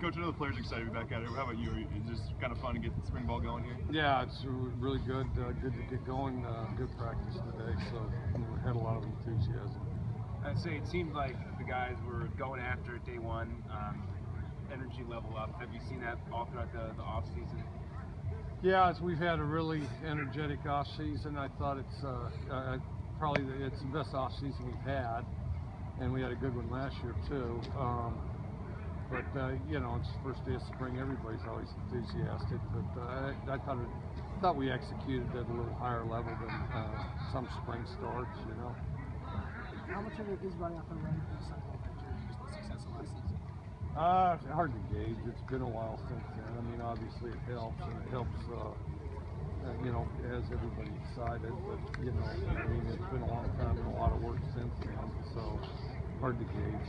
Coach, I know the players are excited to be back at it. How about you? Is this kind of fun to get the spring ball going here? Yeah, it's really good. Good to get going. Good practice today, so we had a lot of enthusiasm. I'd say it seemed like the guys were going after it day one, energy level up. Have you seen that all throughout the off season? Yeah, we've had a really energetic off season. I thought it's probably it's the best off season we've had, and we had a good one last year too. But you know, it's the first day of spring. Everybody's always enthusiastic. But I thought we executed at a little higher level than some spring starts. You know. How much of it is running off and running for the cycle just the success of last season? Hard to gauge. It's been a while since then. I mean, obviously it helps, and it helps. You know, has everybody excited. But you know, I mean, it's been a long time and a lot of work since then. So hard to gauge.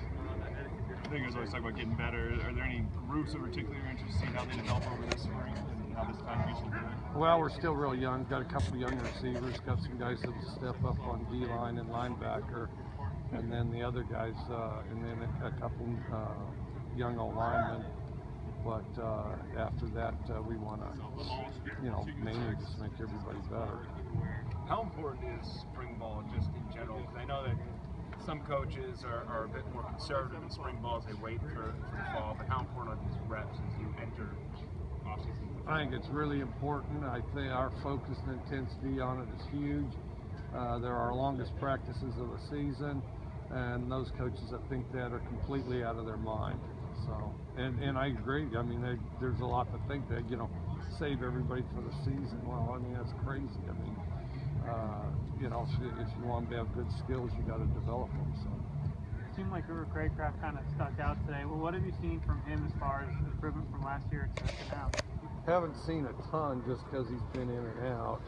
I think you guys always talk about getting better. Are there any groups in particular you're interested in seeing how they develop over this spring and how this time usually do it? Well, we're still real young. Got a couple of young receivers. Got some guys that will step up on D-line and linebacker, and then the other guys, and then a couple young linemen. But after that, we want to, you know, mainly just make everybody better. How important is spring ball just in general? Because I know that some coaches are a bit more conservative in spring balls. They wait for the fall. But how important are these reps as you enter off-season? I think it's really important. I think our focus and intensity on it is huge. They're our longest practices of the season, and those coaches that think that are completely out of their mind. So, and I agree. I mean, there's a lot to think that, you know, save everybody for the season. Well, I mean, that's crazy. I mean, you know, if you want to have good skills, you got to develop them. So. It seemed like River Craycraft kind of stuck out today. Well, what have you seen from him as far as improvement from last year to now? Haven't seen a ton just because he's been in and out,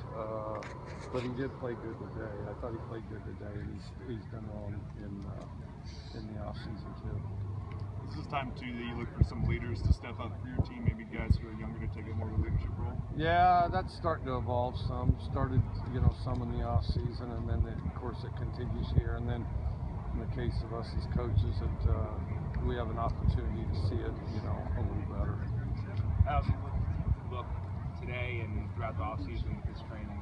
but he did play good today. I thought he played good today, and he's done well in the off season too. Is this time too that you look for some leaders to step up for your team, maybe guys who are younger to take a more of a leadership role? Yeah, that's starting to evolve some. Started, you know, some in the off season, and then of course it continues here. And then in the case of us as coaches, we have an opportunity to see it, you know, a little better. How's he look today and throughout the off season with his training?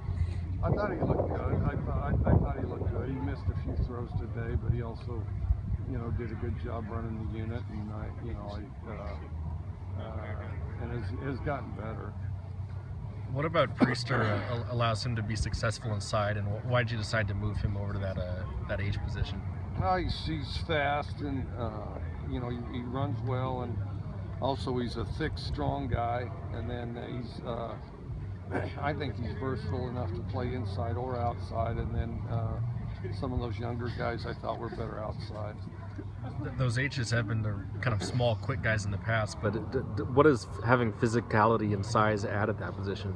I thought he looked good. I thought he looked good. He missed a few throws today, but he also, you know, did a good job running the unit, and has gotten better. What about Priester allows him to be successful inside, and why did you decide to move him over to that age position? He's fast, and you know, he runs well, and also he's a thick, strong guy, and then I think he's versatile enough to play inside or outside, and then some of those younger guys I thought were better outside. Those H's have been the kind of small, quick guys in the past, but What does having physicality and size add at that position?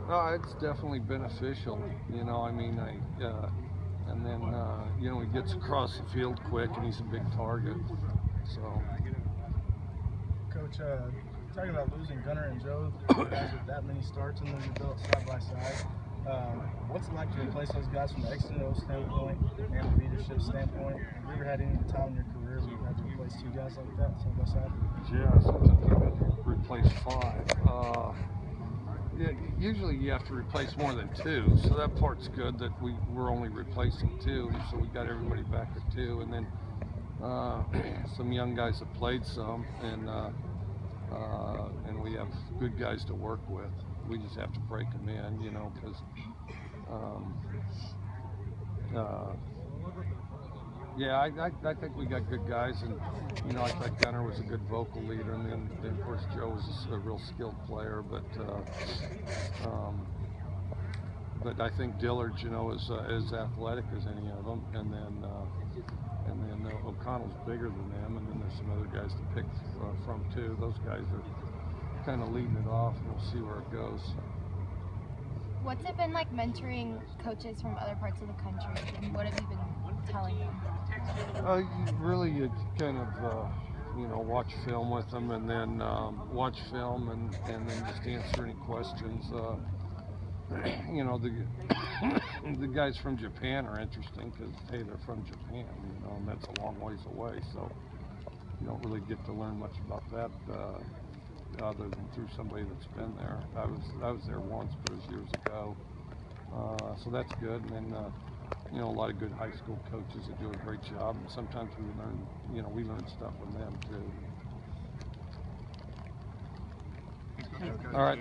It's definitely beneficial. You know, I mean, and then you know, he gets across the field quick, and he's a big target. So. Coach, talking about losing Gunnar and Joe, guys with that many starts and then you built side by side. What's it like to replace those guys from the X&O standpoint and the leadership standpoint? Have you ever had any time in your career where you've had to replace two guys like that side by side? Yeah, sometimes I've had to replace 5. Yeah, usually you have to replace more than 2, so that part's good that we're only replacing 2, so we got everybody back at 2, and then some young guys have played some, and we have good guys to work with. We just have to break them in, you know, because yeah, I think we got good guys, and you know, I thought Gunnar was a good vocal leader, and then of course Joe was a real skilled player, but I think Dillard, you know, is as athletic as any of them, and then O'Connell's bigger than them, and then there's some other guys to pick from too. Those guys are kind of leading it off, and we'll see where it goes. What's it been like mentoring coaches from other parts of the country, and what have you been telling them? You kind of, you know, watch film with them, and then watch film, and then just answer any questions. You know, the guys from Japan are interesting because, hey, they're from Japan, you know, and that's a long ways away. So you don't really get to learn much about that other than through somebody that's been there. I was there once, but it was years ago. So that's good. And then you know, a lot of good high school coaches that do a great job. And sometimes we learn stuff from them too. Thanks, Coach. All right.